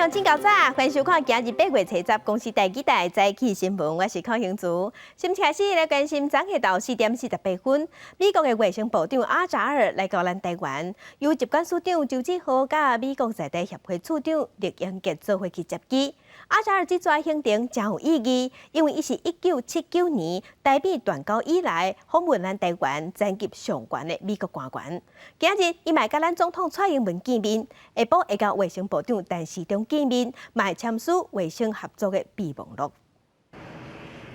上请教早，欢迎收看今日8月7日公司第几台早起新闻，我是邝兴竹。先开始来关心，昨下到4点48分，美国的卫生部长阿扎尔来到咱台湾，由接管署长周志豪甲美国在地协会处长李英杰做伙去接机。阿扎尔这撮行程真有意义，因为伊是1979年台美断交以来访问咱台湾层级上悬的美国官员。今日伊嘛甲咱总统蔡英文见面，下晡会甲卫生部长陈时中见面，嘛会签署卫生合作的备忘录。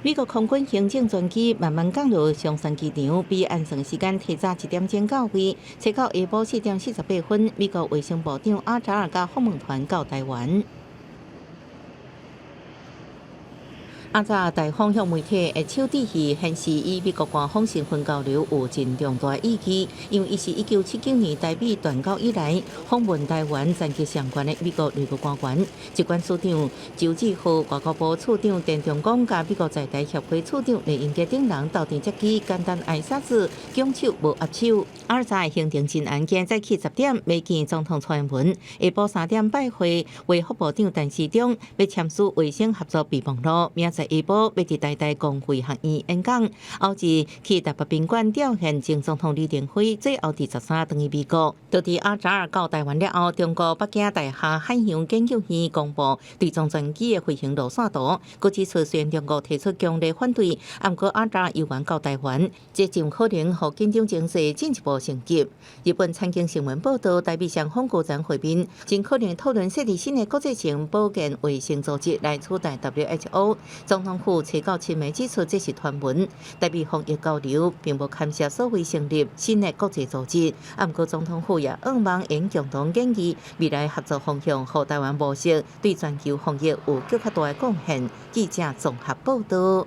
美国空军行政专机慢慢降落松山机场，比按算时间提早1点钟到位。切到下晡4点48分，美国卫生部长阿扎尔甲访问团到台湾。阿扎大方向媒体的手指戏显示，以美国官方身份交流有真重大意义，因为伊是1979年台美断交以来访问台湾层级上悬的美国内阁官员。接管署长周志豪、外交部处长陈忠光甲美国在台协会处长李英杰等人到场接机，简单挨杀子，拱手无握手。阿扎的行程真案件早起10点要见总统蔡英文，下晡3点拜会卫福部长陈时中，要签署卫生合作备忘录，明仔下晡要伫台公会学院演讲，后日去台北宾馆吊唁前总统李登辉，最后伫13登去美国。到伫阿扎尔到台湾了后，中国北京大厦海洋研究院公布对中专机的飞行路线图，佮指出虽然中国提出强烈反对，不过阿扎尔有缘到台湾，这就可能互紧张情势进一步升级。日本产经新闻报道，台美双方高层会面，真可能讨论设立新的国际性保健卫生组织来取代 WHO。总统府7到7暝指出，这是传闻，台美防疫交流并无牵涉所谓成立新的国际组织。不过总统府也望应共同建议，未来合作方向，和台湾模式对全球防疫有更较大的贡献。记者综合报道。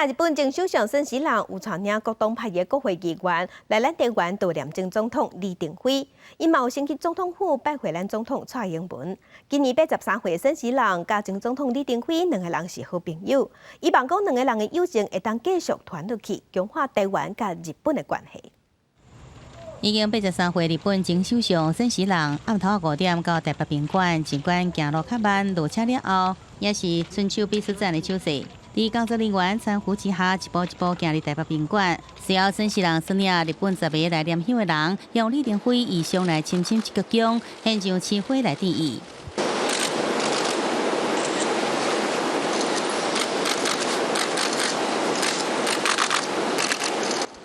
日本前首相孙喜朗有带领各党派的国会议员来咱台湾悼念前总统李登辉，伊嘛有先去总统府拜会咱总统蔡英文。今年83岁的孙喜朗甲前总统李登辉两个人是好朋友，伊望讲两个人的友情会当继续传落去，强化台湾甲日本的关系。已经83岁日本前首相孙喜朗暗头5点到台北宾馆，尽管行路较慢，落车了后也是伸手比出赞的手势。伫工作人员搀扶之下，一步一步行入台北宾馆。随后，孙喜朗率领日本10个来念香的人，用李登辉遗像来深深一鞠躬，献上鲜花来致意。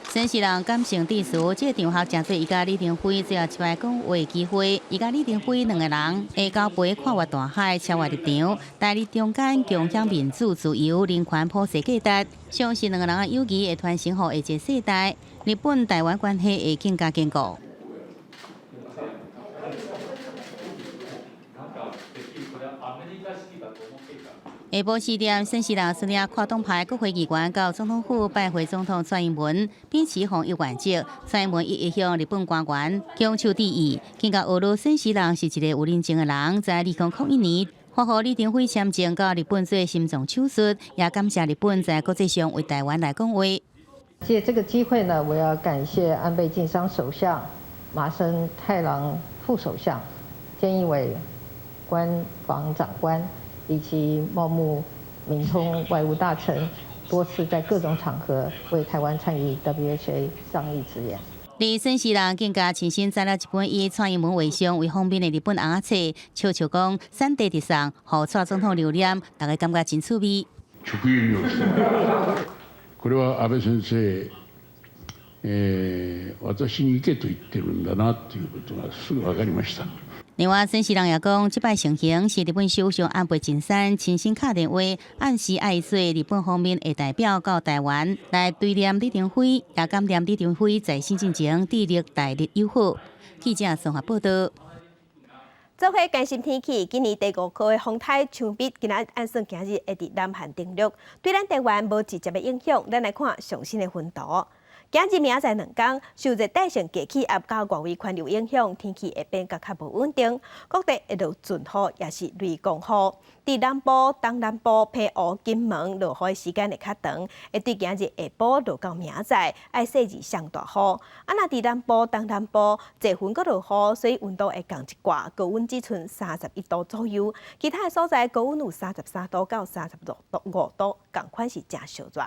孙喜朗感性致辞，这个场合真侪伊甲李登辉最后出来讲话的机会。伊甲李登辉两个人下交杯跨越大海，超越立场，台日中间共享民主、自由、人权普世价值，相信两个人的友谊会传承予下一个世代，日本台湾关系会更加坚固。下晡4点，孙喜朗率领跨党派国会议员到总统府拜会总统蔡英文，并起奉有原则。蔡英文亦向日本官员强求致意，更加学了孙喜朗是一个有认真的人。在2001年，发予李登辉签证到日本做心脏手术，也感谢日本在国际上为台湾来讲话。借这个机会呢，我要感谢安倍晋三首相、麻生太郎副首相、菅义伟官房长官。以及茂木敏充外务大臣多次在各种场合为台湾参与 WHA 上议支援。李孙喜朗更加亲身载了一本以蔡英文为上为封面的日本红册，笑笑讲三地直送，互蔡总統留念，大家感覺真趣味。直輸入ですね。これは安倍先生、私に行けと言ってるんだなということがすぐ分かりました。另外，孙喜朗也讲，这摆情形是日本首相安倍晋三亲身打电话，暗示爱做日本方面的代表到台湾来对念李登辉，也感念李登辉在新进前致力台日友好。记者综合报道。做伙关心天气，今年第5号的风台枪笔，今仔按算今日会伫南韩登陆，对咱台湾无直接的影响。咱来看上新的分图。今日明仔载2天，受热带性低气压甲外围环流影响，天气会变较无稳定，各地会落阵雨，也是雷公雨。伫南部、东南部、澎湖、金门落雨时间会较长，会对今日下晡落到明仔载，爱细日上大雨。若伫南部、东南部侪云阁落雨，所以温度会降一寡，高温只剩31度左右。其他的所在高温有33度到35度，同款是正烧热。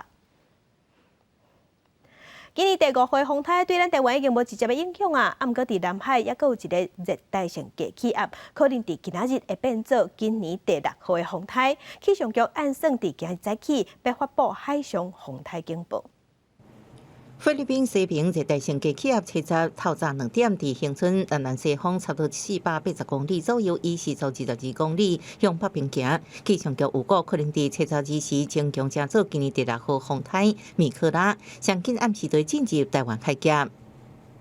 今年第5回风台对咱台湾已经无直接的影响啊，毋过伫南海也有一个热带性低气压，可能伫今仔日会变做今年第6号的风台。气象局按算伫今日早起要发布海上风台警报。菲律宾西平热带性低气压测值透早2点伫恒春南南西风差不多480公里左右，以时速22公里向北边行。气象局预估可能伫测值日时增强成做今年第6号风台米克拉，相近暗时对进入台湾海峡。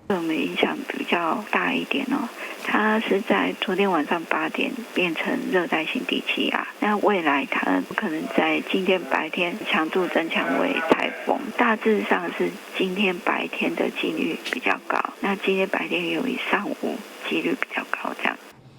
对我们影响比较大一点哦，它是在昨天晚上8点变成热带性低气压，那未来它可能在今天白天强度增强为台风，大致上是今天白天的几率比较高，那今天白天由于上午几率比较高这样。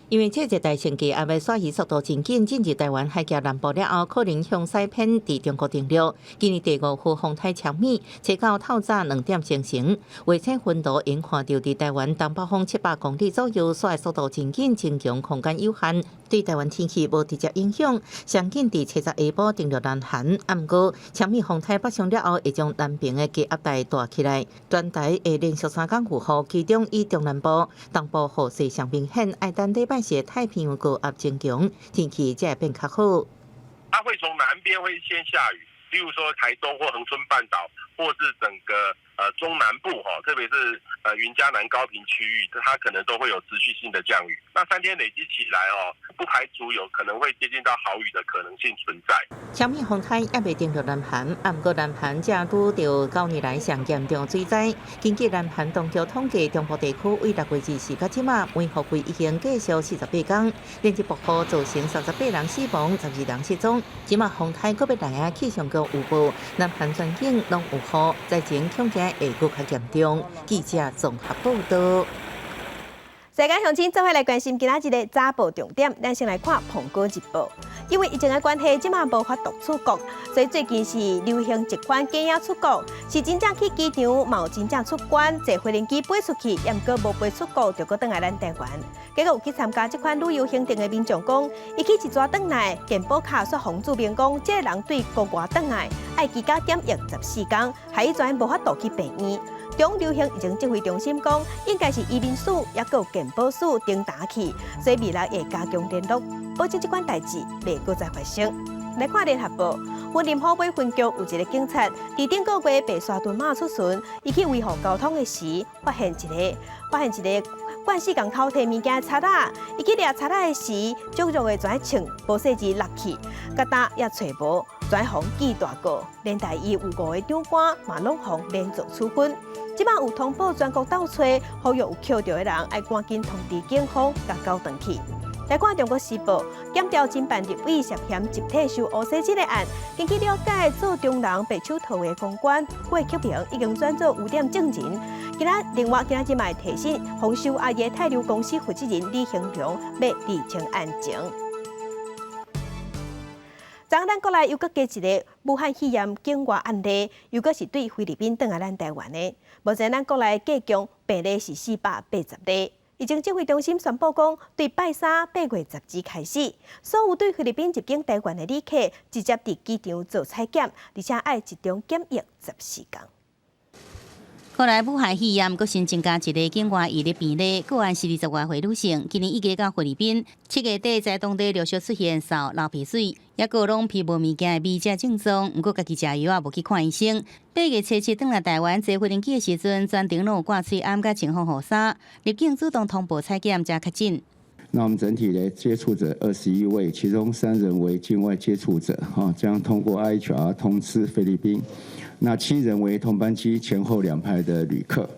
因为这热带性低压的刷移速度真紧，进入台湾海峡南部了后，可能向西偏伫中国定陆。今年第5号风台强米，测到透早2点生成，卫星云图应看到伫台湾东北风700公里左右，刷的速度真紧，增强空间有限，对台湾天气无直接影响。上紧伫测值下晡登陆南韩，暗过强米风台北上了后，会将南边的低压带带起来，全台会连续3天有雨，其中以中南部、东部雨势上明显，爱等礼拜四太平洋高压增强，天气才会变较好。它会从南边会先下雨，例如说台东或恒春半岛，或是整个中南部特别是云嘉南高屏区域，它可能都会有持续性的降雨。那3天累积起来不排除有可能会接近到豪雨的可能性存在。强米风台也未登陆南韩，不过南韩正拄到9年来上严重水灾。根据南韩当局统计，中部地区为6月24到即马，每雨季已经继续48天，连日暴雨造成38人死亡，12人失踪。即马风台个别来啊，气象局预报，南韩全境拢有雨，灾情恐惊会更较严重。记者综合报道。世界乡亲做伙来关心今仔日的早报重点，咱先来看《澎湖日报》。因为疫情的关系，即马无法度出国，所以最近是流行一款假影出国，是真正去机场，嘛有真正出关，坐飞轮机飞出去，也毋过无飞出国，就搁倒来咱台湾。结果有去参加这款旅游行程的民众讲，伊去一抓倒来，健保卡煞封注明讲，这个人对国外倒来，爱居家检疫14天，害伊全无法度去病院。中流行已经指挥中心讲，应该是移民署也有健保署顶打去，所以未来会加强联络，保证这款代志袂搁再发生。来看联合报，云林虎尾分局有一个警察，伫顶个月被沙屯马出巡，伊去维护交通的时，发现一个惯势共偷摕物件的贼仔，伊去掠贼仔的时，足足的全穿保鲜纸落去，甲搭也找无，全防记大过，连带伊有5个长官嘛拢防连续处分。即摆有通报全国倒找，呼吁有捡到的人爱赶紧通知警方，甲交回去。来看《中国时报》，检调侦办立委涉嫌集体收乌西这个案，根据了解，做中人被手套的公关郭启平已经转做5点证人。另外今仔日提醒丰收阿爷泰流公司负责人李兴荣要厘清案情。昨咱国内又搁加一个武汉肺炎境外案例，又搁是对菲律宾转来咱台湾的。目前咱国内计共病例是480例。疫情指挥中心宣布讲，对拜3 8月10日开始，所有对菲律宾入境台湾的旅客，直接伫机场做采检，而且爱集中检疫14天。国内武汉肺炎佫新增加一个境外移入病例，个案是20外岁女性，今年1月到菲律宾，7月底在当地陆续出现嗽、流鼻水，也有拢皮无物件的微食症状，毋过家己食药也无去看医生。8月初7转来台湾坐飞轮机的时阵，全程拢有挂喙暗甲穿防护衫，入境主动通报采检加确诊。那我们整体的接触者21位，其中3人为境外接触者，将通过 IHR 通知菲律宾。那7人为同班机前后2排的旅客，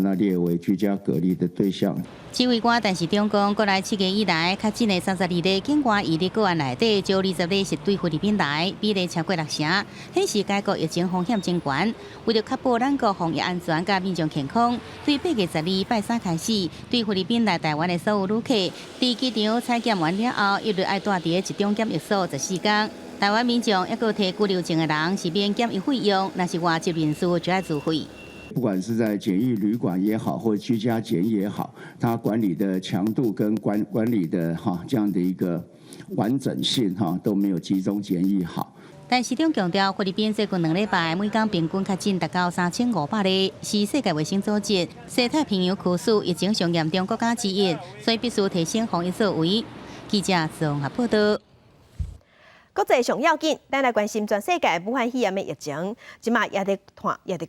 那列为居家隔离的对象。指挥官但是中共过来7月以来，确诊的32例境外移入个案内底，就20例是对菲律宾来，比例超过60成，显示该国疫情风险真悬。为了确保咱国防疫安全甲民众健康，对8月12拜三开始，对菲律宾来台湾的所有旅客，伫机场采检完了后，一律爱住伫集中检疫所14天。台湾民众抑个摕居留证的人是免检疫费用，若是外籍人士就要自费。不管是在检疫旅馆也好，或者居家检疫也好，它管理的强度跟管理的这样的一个完整性都没有集中检疫好。但市长强调，菲律宾最近2礼拜每天平均确诊达到3500例，是世界卫生组织西太平洋区域疫情上严重国家之一，所以必须提升防疫作为。记者综合报道。国际上要紧，咱来关心全世界武汉肺炎的疫情，即马也伫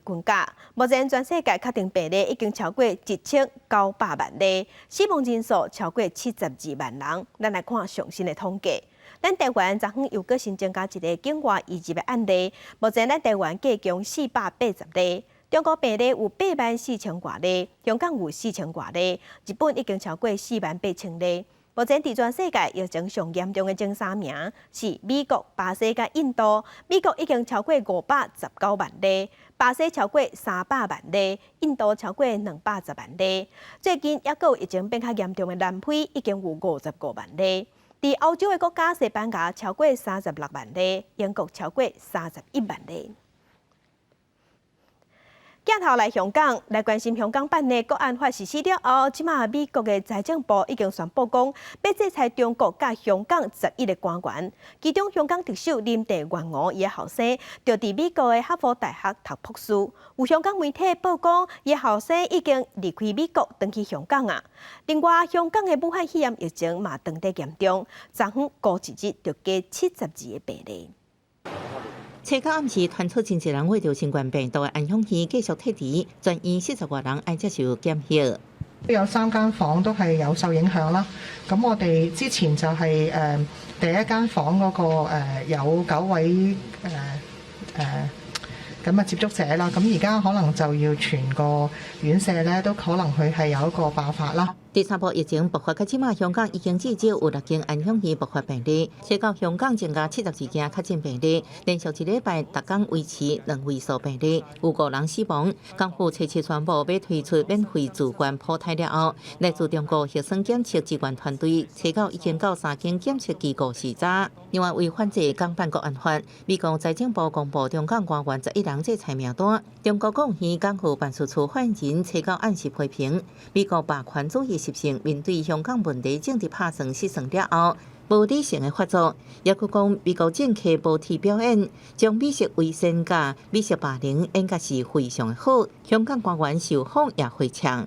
增加。目前全世界确定病例已经超过1900万例，死亡人数超过72万人。咱来看上新的统计。咱台湾昨昏又搁新增加一个境外移入的案例，目前咱台湾计共480例。中国病例有84000多例，香港有4000多例，日本已经超过48000例。目前伫全世界疫情上严重的前3名是美国、巴西甲印度。美国已经超过519万例，巴西超过300万例，印度超过210万例。最近也有疫情变较严重的南非已经有55万例。伫欧洲的国家，西班牙超过36万例，英国超过31万例。镜头来香港，来关心香港版的国安法实施了后，即马美国的财政部已经宣布讲，要制裁中国甲香港11个官员，其中香港特首林郑月娥伊的后生就伫美国的哈佛大学读博士。有香港媒体报讲，伊的后生已经离开美国，回去香港啊。另外，香港的武汉肺炎疫情嘛当地严重，昨昏过一日就加72个病例。初到暗时传出真侪人患着新冠病毒的安乡县继续撤离，全院40多人爱接受检疫。有3間房都係有受影響啦。咁我哋之前就係第一間房嗰個有9位咁接觸者啦。咁而家可能就要全個院舍咧都可能佢係有一個爆發啦。第3波疫情爆發到即馬，香港已經至少有6件安鄉縣爆發病例，初到香港增加72件確診病例，連續1禮拜逐天維持2位數病例，有5人死亡。港府初宣布要推出免費自願普篩了後，來自中國核酸檢測志願團隊初到已經到3間檢測機構視察。另外，為反制港版國安法，美國財政部公布中港官員11人制裁名單。中國貢獻港府辦事處發言人初到暗時批評，美國霸權主義實行面對香港問題政治拍算失算了後，無理性的發作，也佫講美國政客無體表演，將美式為善假、美式霸凌應該是非常的好。香港官員受訪也回嗆。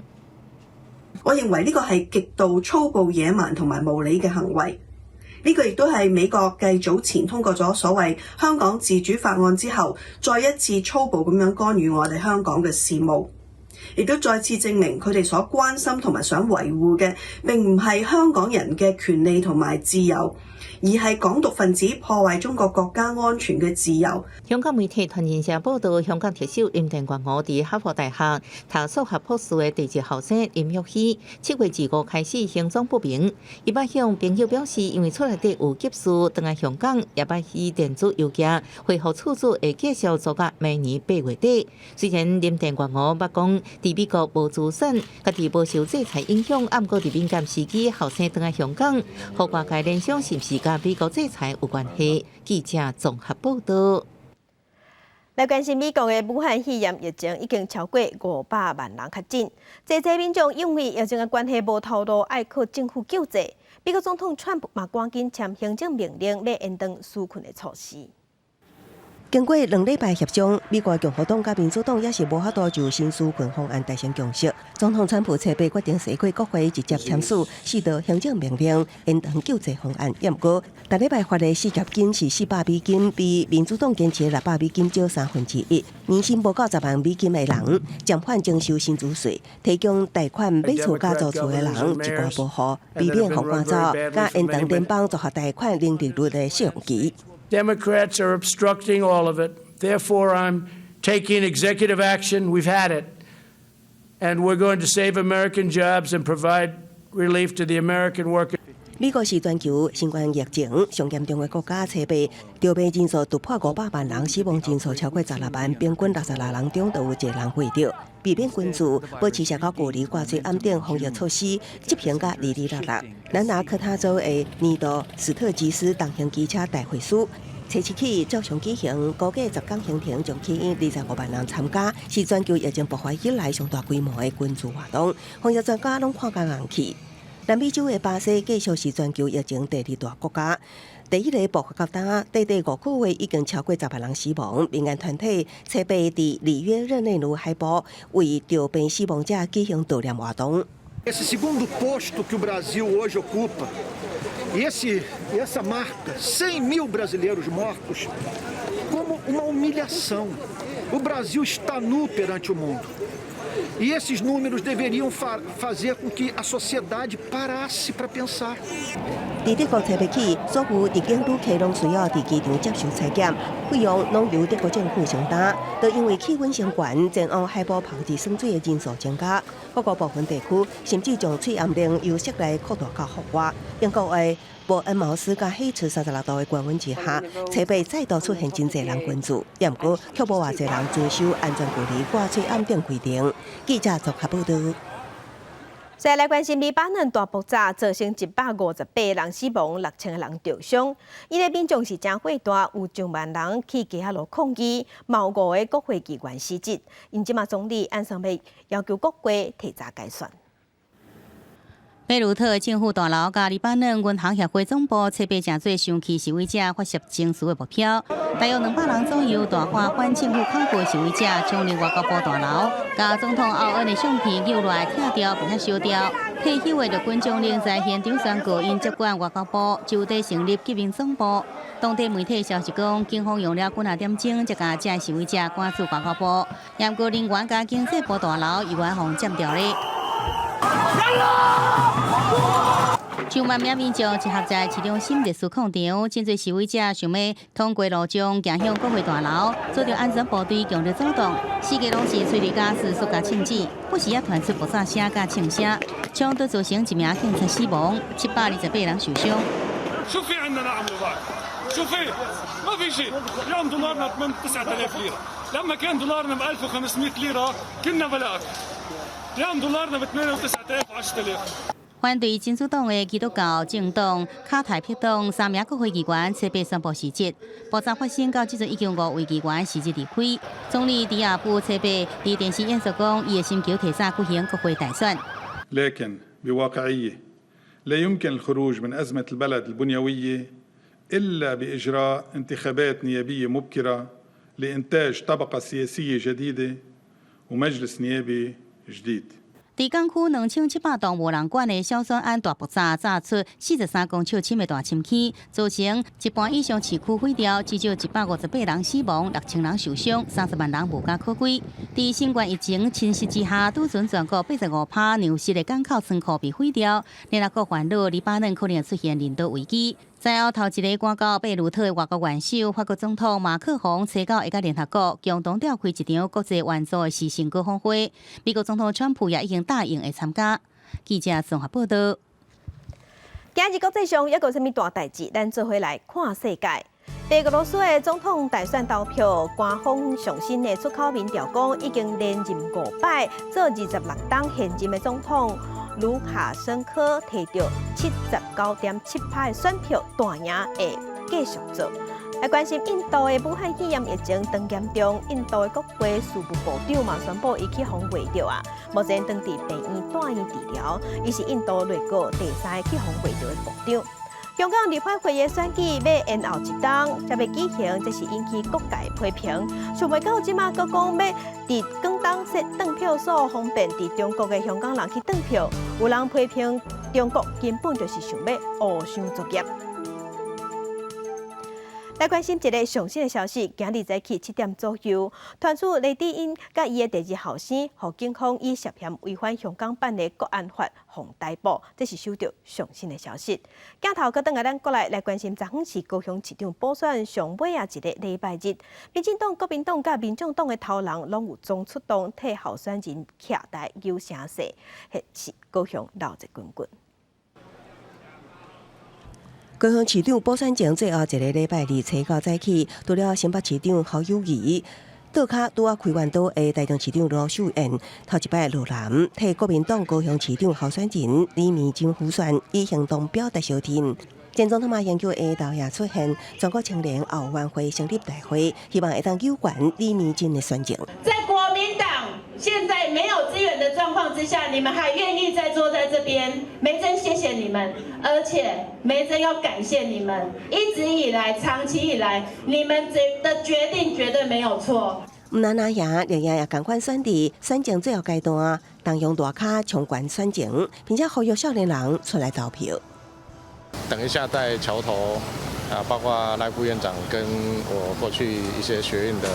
我認為呢個係極度粗暴野蠻同埋無理嘅行為。呢個亦都係美國繼早前通過咗所謂香港自主法案之後，再一次粗暴咁樣干預我哋香港嘅事務，亦都再次證明佢哋所關心同埋想維護嘅並唔係香港人嘅權利同埋自由，而係港獨分子破壞中國國家安全嘅自由。香港媒體團聯社報道，香港特首林鄭月娥喺哈佛大學讀數學博士嘅第一後生林玉熙，7月25開始行蹤不明。伊捌向朋友表示，因為厝內底有急事，回來香港，也捌以電子郵件回復處處會繼續做到明年8月底。雖然林鄭月娥捌講喺美國無資產，家己無受制裁影響，暗過喺敏感時期後生回來香港，互外界聯想是毋是甲美國制裁有關係？記者綜合報道。來關心美國的武漢肺炎疫情已經超過500萬人確診，濟民眾因為疫情的關係無透露愛靠政府救濟。美國總統川普嘛趕緊簽行政命令，要延長紓困的措施。經過2禮拜協商，美國共和黨甲民主黨也是無法度就新紓困方案達成共識。總統川普初八決定西過國會直接簽署4道行政命令，延長救濟方案。不過，大禮拜發的失業金是400美金，比民主黨堅持的600美金少1/3。年薪無90萬美金的人將換徵收薪資稅，提供貸款買厝加租厝的人一寡保護，避免互趕走，加延長聯邦綜合貸款零利率的適用期。Democrats are obstructing all of it. Therefore, I'm taking executive action. We've had it. and we're going to save American jobs and provide relief to the American workers. 美国是全球新冠疫情上严重的国家，测备着病人数突破500万人，死亡人数超过16万，平均66人中都有1人死掉。避免群聚，保持社交距离，挂水安定防疫措施，执行甲哩哩啦啦。南拿科他州的尼多斯特基斯重型机车大会师。初7起照常举行，估计10天行程将吸引25万人参加，是全球疫情爆发以来上大规模的群聚活动。防疫专家拢看甲硬气。南美洲的巴西继续是全球疫情第2大国家。第一个爆发到今，短短5个月已经超过10万人死亡。民间团体测备伫里约热内卢海堡为着病死亡者举行悼念活动。Esse segundo posto que o Brasil hoje ocupa, essa marca, 100.000 brasileiros mortos, como uma humilhação. O Brasil está nu perante o mundo. E esses números deveriam fazer com que a sociedade parasse para pensar. 自德国测备起，所有入境旅客拢需要伫机场接受采检，费用拢由德国政府承担。都因为气温升悬，前往海堡泡伫酸水的人数增加，各个部分地区甚至将催暗令由室内扩大到户外。英国的伯恩茅斯甲希茨36度的高温之下，测备再度出现真侪人群聚，也毋过却无偌侪人遵守安全距离、挂吹暗等规定。记者综合报道。再来关心黎巴嫩大爆炸，造成158人死亡，6000人受伤。伊个民众是真火大，有上万人去街下路抗议，冒5个国会机关失职。因即马总理安桑贝要求各国提早解散。贝鲁特政府大楼甲黎巴嫩银行协会总部测备真侪生气示威者发射情绪的目标，大约200人左右大花反政府抗议示威者冲入外交部大楼，甲总统奥恩的相片扭来拆掉并且烧掉。退休的军将领在现场宣告，因接管外交部就地成立革命总部。当地媒体消息讲，警方用了几啊点钟才甲这示威者赶出外交部，也不过人员甲经济部大楼意外互占掉咧。上万名民众集合在市中心历史广场，真侪示威者想要通过路障行向国会大楼，遭到安全部队强烈阻挡。四界拢是催泪ga斯所加庆祝，不时也传出爆炸声甲枪声，枪都造成1名警察死亡，728人受伤。شوفي عندنا عملوا بعد شوفي ما في شيء اليوم دولارنا 9000 ليره لما كان دولارنا ب 1500 ليره كنا بلا اكثر اليوم دولارنا ب 8900 و 10000。反对真主党的基督教政党卡泰撇党3名国会议员测备宣布辞职。爆炸发生到即阵已经5位议员辞职离开。总理迪亚布测备伫电视演说讲，伊会寻求提早举行国会大选。لكن بواقعية لا يمكن الخروج من أزمة البلد البنيوية إلا بإجراء انتخابات نيابية مبكرة لإنتاج طبقة سياسية جديدة ومجلس نيابي جديد。伫港区2700栋无人管的小山安大爆炸，炸出43公尺深的大深坑，造成一半以上市区毁掉，至少158人死亡，6000人受伤，30万人无家可归。伫新冠疫情侵袭之下，拄准全国85%牛市的港口仓库被毁掉，联合国烦恼黎巴嫩可能出现人道危机。在后头一个赶到贝鲁特的外国元首法国总统马克宏找到会甲联合国共同召开一场国际援助的时程高峰会，美国总统川普也已经答应会参加。记者综合报道。今日国际上还有甚物大代志？咱做伙来看世界。白俄罗斯的总统大选投票，官方上新的出口民调讲，已经连任5摆，做26党现任的总统。卢卡申科摕到79.7%的选票，大赢会继续做。来关心印度的武汉肺炎疫情当严重，印度的国会事务部长嘛宣布伊去防卫着啊，目前当地病院住院治疗，伊是印度内阁第3个去防卫着的部长。香港立法会的选举要延后1冬，才要举行，这是引起各界批评。想袂到即马佫讲要伫广东设转票所，方便伫中国的香港人去转票。有人批评中国根本就是想要误伤作业。来关心一个上新的消息，今日早起7点左右，传出黎智英甲伊的第二后生，互警方以涉嫌违反香港版的国安法互逮捕，这是收到上新的消息。镜头搁等下咱过来关心昨昏是高雄市长补选上尾一个礼拜日，民进党、国民党甲民众党的头人拢有总出动替候选人徛台有声势，是高雄闹热滚滚。高雄市长补选前最后一个礼拜日初九早起，除了新北市长侯友宜，倒脚拄啊开完刀的台中市长罗秀燕，头一摆落南替国民党高雄市长候选人李明珍辅选，以行动表达小天。前总统马英九下昼也出现全国青年后援会成立大会，希望会当有关李明珍的选情。在国民党现在没有资源的状况之下，你们还愿意再坐在这边，梅珍谢谢你们，而且梅珍要感谢你们，一直以来、长期以来，你们的决定绝对没有错。唔但那样，仍然也赶快选伫选情最后阶段，动用大卡冲关选情，并且呼吁少年人出来投票。等一下在桥头包括赖副院长跟我过去一些学院的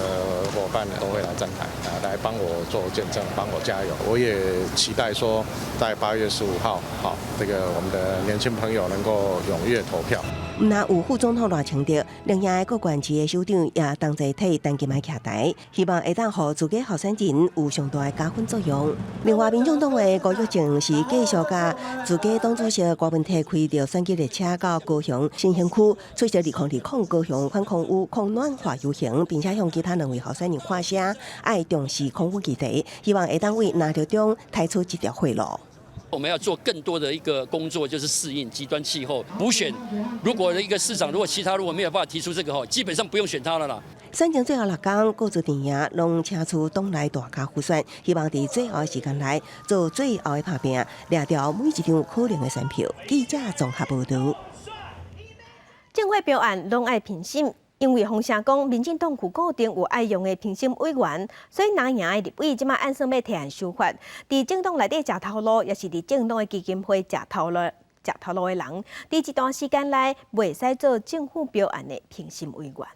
伙伴都会来站台来帮我做见证，帮我加油。我也期待说，在8月15号，这个我们的年轻朋友能够踊跃投票。唔但有副总统赖清德，另外各县市的首长也同齐替陈金麦徛台，希望会当互自己候选人有上大的加分作用。另外，民众党的高玉静是继续甲自己党主席郭文泰开着选举列车到高雄新兴区，出席2020高雄反空污抗暖化游行，并且向其他2位候选人喊声，爱重视空污议题，希望会当为拿条中抬出一条血路。我们要做更多的一个工作，就是适应极端气候补选。如果一个市长，如果没有办法提出这个基本上不用选他了啦。选情最后6天，各自阵营拢请出党内大咖辅选，希望在最后的时间内做最后的打拼，掠到每一张可能的选票。记者综合报道。政会标案拢爱评审。因为风声讲，民进党区固定有爱用的评审委员，所以拿赢的立委即马按算要提案修法。伫政党内底食头路，也是伫政党的基金会食头路的人，伫一段时间内袂使做政府标案的评审委员。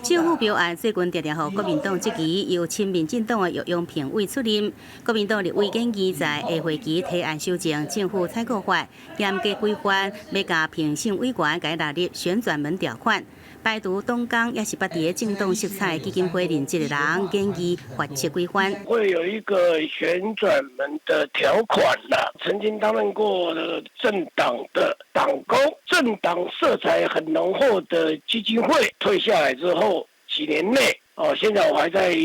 政府标案最近常常予国民党这期由亲民进党的御用评委出任。国民党立委建议在下会期提案修正政府采购法，严格规范，要甲评审委员改纳入旋转门条款。排除党工也是捌伫政党色彩基金会任职的人，建议法切规范。会有一个旋转门的条款啦。曾经担任过的政党的党工，政党色彩很浓厚的基金会退下来之后几年内。现在我还在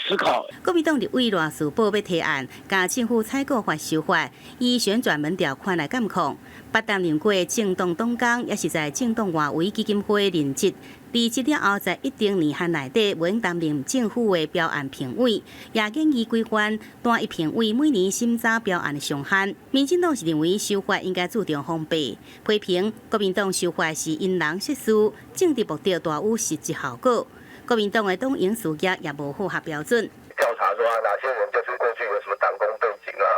思考。国民党立委赖士宝要提案，甲政府采购法修法，以旋转门条款来监控。捌担任过政党党工，也是在政党外围基金会任职。离职了后，在一定年限内底，无用担任政府的标案评委，也建议规范单一评委每年审查标案的上限。民进党是认为修法应该注重防备，批评国民党修法是因人设事，政治目的大有实质效果。国民党的党营事业也无符合标准。调查说哪些人就是过去有什么党工背景啊，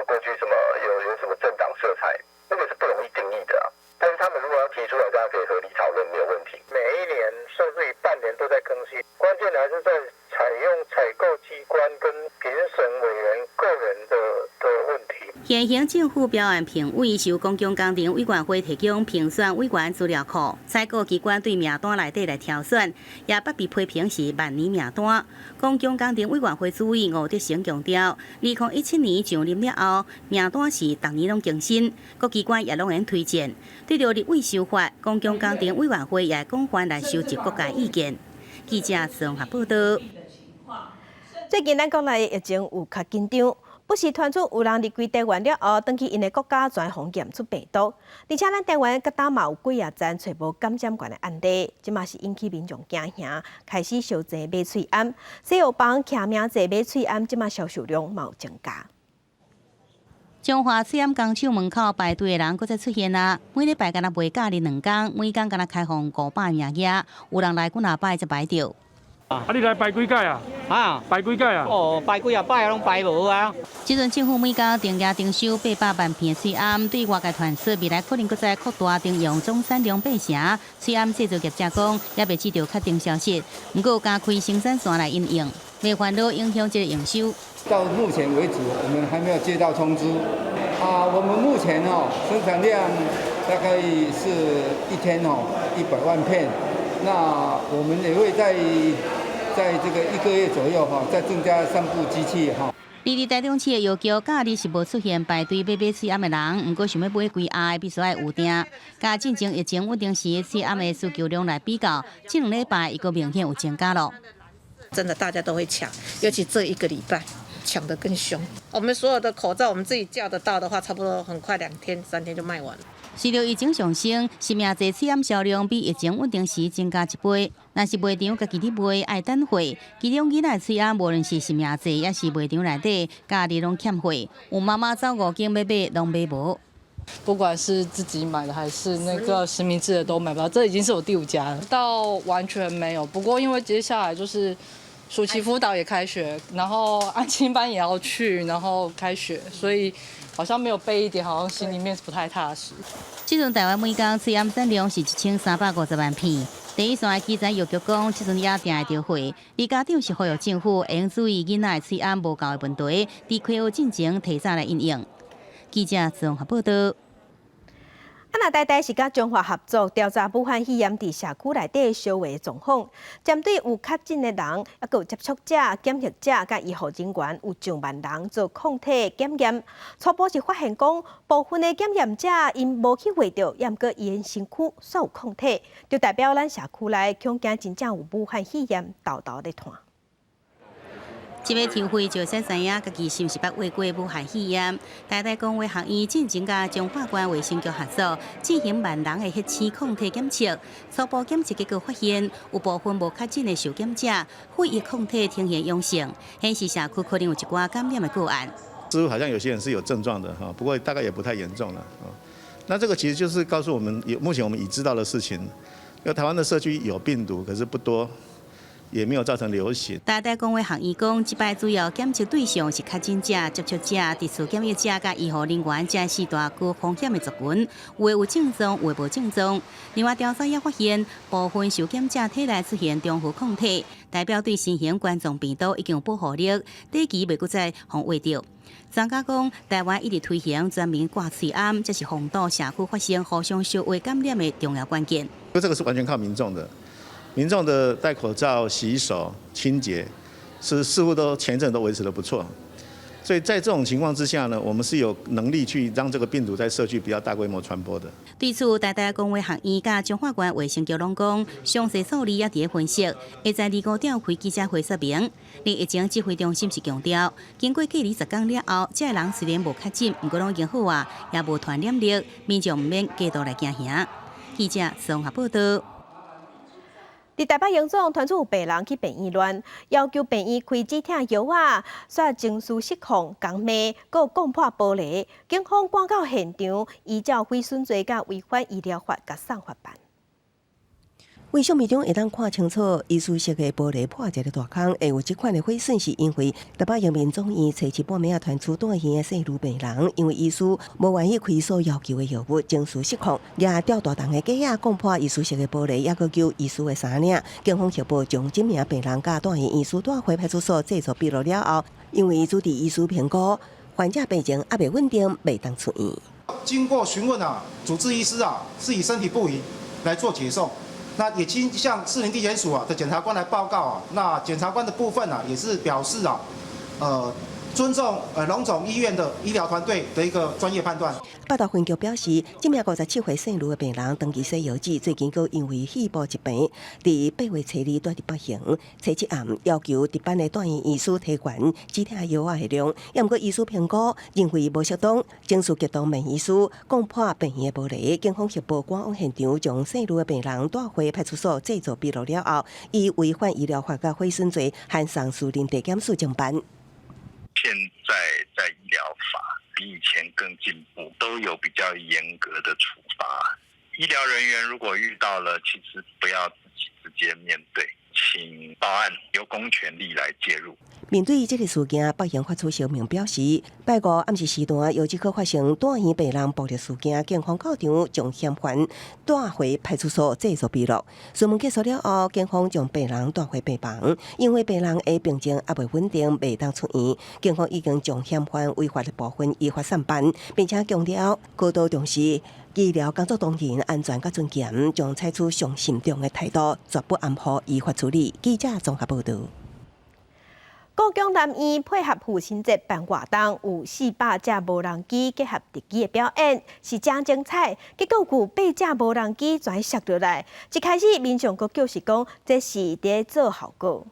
过去什么有什么政党色彩，那个是不容易定义的啊。但是他们如果要提出来，大家可以合理讨论，没有问题。每一年甚至于半年都在更新，关键还是在采用采购机关跟评审委员个人的问题。现行政府标案评委由公共工程委员会提供评选委员资料库，采购机关对名单内底来挑选，也不被批评是万年名单。公共工程委员会主委吴德成强调，2017年上任了后，名单是逐年拢更新，各机关也拢能推荐。对着立委修法，公共工程委员会也广泛来收集各界意见。记者综合报道。最近咱国内疫情有较紧张，不时传出有人入规台湾了后，登去因的国家全防检出病毒，而且咱台湾各打嘛有几啊站找无感染源的案例，即嘛是引起民众惊吓，开始烧济买喙安，西药房徛名济买喙安，即嘛销售量嘛有增加。中华喙安工厂门口排队的人搁再出现啊！每礼拜敢若卖假日2天，每天敢若开放500名额，有人来几若摆才排着。你来排几届啊？排几届啊？哦，排几啊摆拢排无啊。即阵政府每天定价征收800万片的翠暗，对外界传出未来可能搁再扩大征用中山两倍城。翠暗制造业者讲，也未知道确定消息，不过加开生产线来应用，未烦恼影响这个营收。到目前为止，我们还没有接到通知。我们目前生产量大概是一天100万片，那我们也会在这个1个月左右再增加3部机器离离台中市的要求，假日是无出现排队买翠暗的人，不过想要买贵鸭的必须要预订。甲进前疫情稳定时翠暗的需求量来比较，这2礼拜伊个明显有增加了。真的大家都会抢，尤其这1个礼拜。抢得更凶，我们所有的口罩，我们自己叫得到的话，差不多很快2天3天就卖完了。随着疫情上升，新名济翠暗销量比疫情稳定时增加1倍。若是卖场家己咧卖，爱等货。其中囡仔翠暗无论是新名济，也是卖场内底，家己拢欠货。有妈妈走5间要买，拢买无。不管是自己买的还是那个实名制的都买不到，这已经是我第5家了，到完全没有。不过因为接下来就是暑期辅导也开学，然后安亲班也要去，然后开学，所以好像没有备一点，好像心里面不太踏实。即阵台湾每天翠暗产量是1350万片。第一线的记者要求讲，即阵也订会到货。李家长是呼吁政府应注意囡仔翠暗无够的问题，伫开学进前提早来应用。记者综合报道。那台台是甲中华合作调查武汉肺炎伫社区内底小微状况，针对有确诊的人，也有接触者、检疫者甲医护人员有上万人做抗体检验。初步是发现讲，部分的检验者因无去画到，也毋过因身躯所有抗体，就代表咱社区内恐惊真正有武汉肺炎豆豆咧传。这要抽血就先知影，家己是毋是捌患过武汉肺炎。台大公卫学院进前甲中华关卫生局合作，进行万人的血清抗体检测。初步检测结果发现，有部分无确诊的受检者，血液抗体呈现阳性，显示社区可能有一寡感染的个案。似乎好像有些人是有症状的不过大概也不太严重了那这个其实就是告诉我们，目前我们已知道的事情，因为台湾的社区有病毒，可是不多。也没有造成流行。台大公卫学院讲，这摆主要检测对象是确诊者、接触者、特殊检疫者甲医护人员，这4大高风险的族群，有的有症状，有的无症状。另外调查也发现，部分受检者体内出现中和抗体，代表对新型冠状病毒已经有保护力，短期袂搁再防卫到。专家讲，台湾一直推行全民挂翠暗，这是防堵社区发生互相相会感染的重要关键。这个是完全靠民众的。民众的戴口罩、洗手、清洁，似乎都前阵都维持得不错，所以在这种情况之下呢，我们是有能力去让这个病毒在社区比较大规模传播的。对此，台大公卫学院甲中华关卫生局拢讲，详细数字也伫咧分析，会在25点开记者会说明。另疫情指挥中心是强调，经过隔离10天了后，这人虽然无确诊，不过拢已经好啊，也无传染力，民众唔免过度来惊吓。记者综合报道。伫台北营总传出有病人去病院乱，要求病院开止痛药啊，煞情绪失控、讲骂，佮讲破玻璃。警方赶到现场，依照毁损罪甲违反医疗法，甲送法办。为小民众会当看清楚，医师设的玻璃破一个大坑，会有这款的毁损，是因为台北人民总医院找7半暝传出住院的细女病人，因为医师无愿意开所要求的药物，情绪失控，也吊大档的假啊，讲破医师设的玻璃，也佮救医师的衫领。警方协报将这名病人甲住院医师带回派出所制作笔录了后，因为主治医师评估患者病情还未稳定，未当出院。经过询问主治医师是以身体不宜来做解送。那也经向士林地检署的检察官来报告那检察官的部分也是表示尊重荣总医院的医疗团队的一个专业判断。报道分局表示，这名57岁姓卢的病人长期西药剂，最近佫因为肺部疾病，伫8月初2住伫北行，初7暗要求值班的住院医师提悬止痛药的量，也毋过医师评估认为无适当，情绪激动问医师讲破病院的玻璃。警方协报赶往现场，将姓卢的病人带回派出所制作笔录了后，以违反医疗法甲毁损罪，和上诉人地检署侦办。现在在医疗法比以前更进步，都有比较严格的处罚。医疗人员如果遇到了，其实不要自己直接面对，请报案，由公权力来介入。面对这个事件，北营发出声明表示，拜五暗时时段有即可发生大县被人暴力事件，警方到场将嫌犯带回派出所制作笔录。询问结束了后，警方将被人带回病房，因为被人的病情还未稳定，未当出院。警方已经将嫌犯违法的部分依法上办，并且强调高度重视医疗工作同仁安全甲尊严，将采取上慎重的态度，绝不含糊依法处理。记者综合报道。高雄南院配合父亲节办活动，有400架无人机结合特技的表演，是真精彩。结果有8架无人机全摔落来，一开始民众阁就是讲这是伫做效果。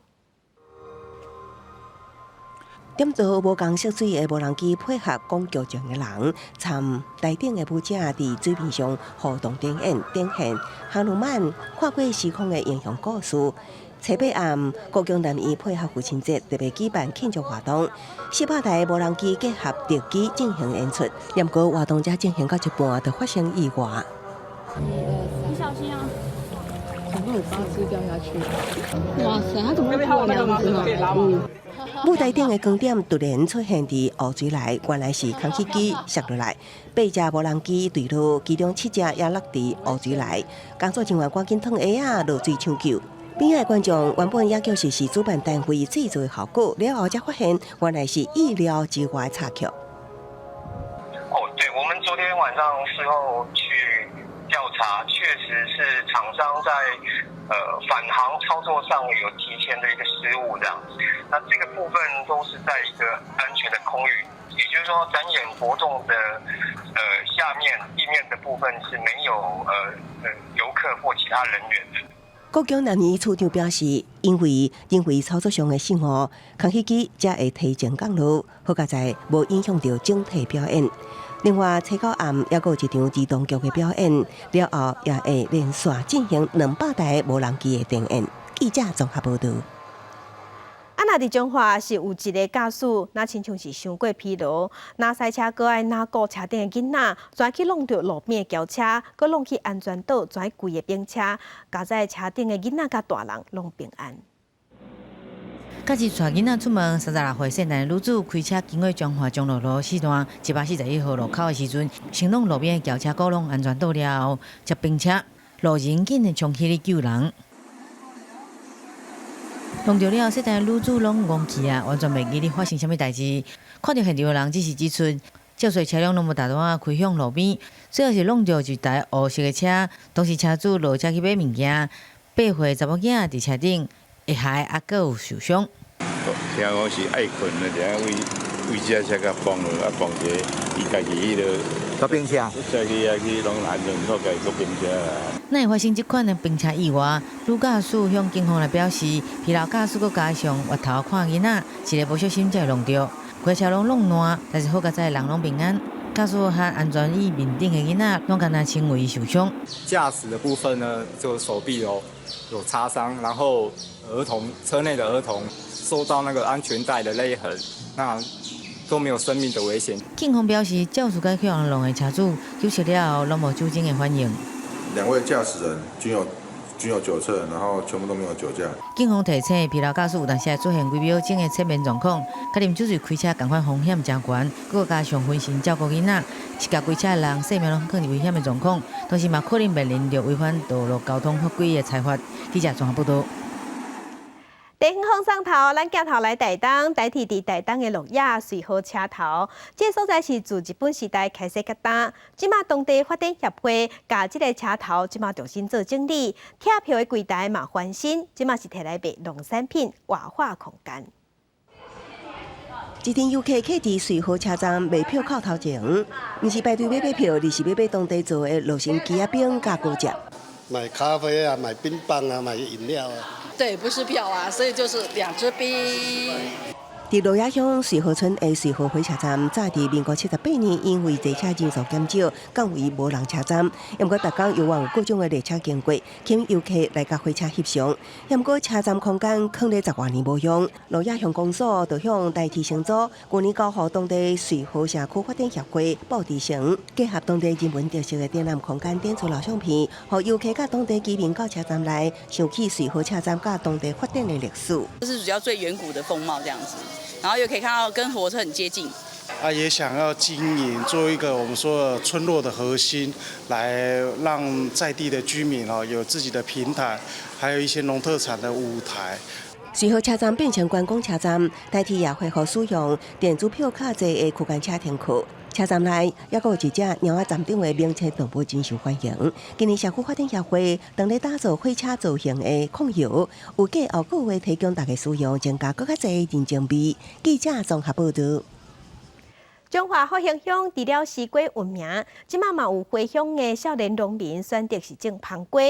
点到无共涉水的无人机配合讲剧情的人，参台顶的舞者伫水面上互动展现哈努曼跨过时空的英雄故事。初八暗，高雄南医配合父亲节特别举办庆祝活动，400台无人机结合特技进行演出。不过活动才进行到一半，就发生意外。你小心啊！怎么有巴士掉下去？哇塞，他怎么会跑这样子？舞台顶的光点突然出现伫湖水内，原来是空气机摔落来。8架无人机坠落，其中7架也落伫湖水内。工作人员赶紧脱鞋啊落水抢救。边仔观众原本也就是主办单位制作的效果，了后才发现原来是意料之外的插曲。对，我们昨天晚上事后去调查，确实是厂商在返航操作上有提前的一个失误这样子。那这个部分都是在一个安全的空域，也就是说展演活动的下面地面的部分是没有游客或其他人员的。高雄南医处长表示，因为操作上的失误，空气机才会提前降落，好佳在无影响到整体表演。另外，初九暗也有一场儿童剧的表演，了后也会连续进行200台无人机的展演。记者综合报道。若伫彰化是有一个驾驶，那亲像是伤过疲劳，那赛车搁爱那顾车顶的囡仔，全去弄着路边的轿车，搁弄去安全岛，全贵的兵车，加在车顶的囡仔甲大人拢平安。假日带囡仔出门，36岁姓陈的女子开车经过彰化中路路4段141号路口的时阵，先弄路边的轿车搁弄安全岛了后，接兵车，路人紧的冲起去救人。弄到了，说台女子拢懵去啊，完全袂记得发生啥物代志。看到现场的人只是指出，照说车辆拢无大大开向路边，最后是弄到一台黑色的车，当时车主落车去买物件，8岁查某囝伫车顶，会害也搁有受伤。听讲是爱困的，就为这车甲崩落，啊崩者，伊家己迄落坐冰车，再去弄安全套，家己坐冰车啦。那会发生这款的冰车意外，女驾驶向警方来表示，疲劳驾驶搁加上回头看囡仔，一个无小心才会弄到，规车拢弄烂，但是好佳在人拢平安。驾驶和安全椅面顶的囡仔拢敢若轻微受伤。驾驶的部分呢，就手臂有擦伤，然后车内的儿童受到那个安全带的勒痕，那都没有生命的危险。警方表示，肇事解向弄的车主救出了后，拢无酒精的反应。2位驾驶人均有酒测，然后全部都没有酒驾。警方提醒疲劳驾驶有当时会出现微表症的侧面状况，甲啉酒醉开车共款风险真悬，佮加上分心照顾囡仔，一架开车的人生命拢可能危险的状况，同时嘛可能面临着违反道路交通法规的裁罚。记者综合报道。地方放送头，咱镜头来台东，代替伫台东的鹿野随好车头。这个所在是自日本时代开设甲单，即马当地发展协会甲这个车头，即马重新做整理，贴票的柜台嘛翻新，即马是摕来卖农产品，活化空间。一天游客客伫随好车站卖票靠头前，毋是排队买票，而是要买当地做的路线鸡仔饼甲糕食。买咖啡啊，买冰棒啊，买饮料啊。对，不是票啊，所以就是2支冰。伫罗雅乡水河村的水河火车站，早伫民国78年因为坐车人数减少，降为无人车站。不过，逐天有往有各种的列车经过，吸引游客来甲火车翕相。不过，车站空间放了10多年无用，罗雅乡公所就向代替承租，去年交予当地水河社区发展协会报地成，结合当地人文特色的展览空间，展出老相片，予游客甲当地居民到车站来，想起水河车站甲当地发展的历史。这是比较最远古的风貌这样子。然后又可以看到跟火车很接近，也想要经营做一个我们说的村落的核心，来让在地的居民有自己的平台，还有一些农特产的舞台。水河车站变成观光车站，代替也会可使用电子票卡制的区间车停库。车站内也有一只鸟仔站顶的名车动物真受欢迎。今年社区发展协会当咧打造火车造型的控油，有计后个月提供大家使用，增加更加侪人情味。记者综合报道。中华复兴乡除了西瓜闻名，即马嘛有回乡的少年农民选择是种芳瓜。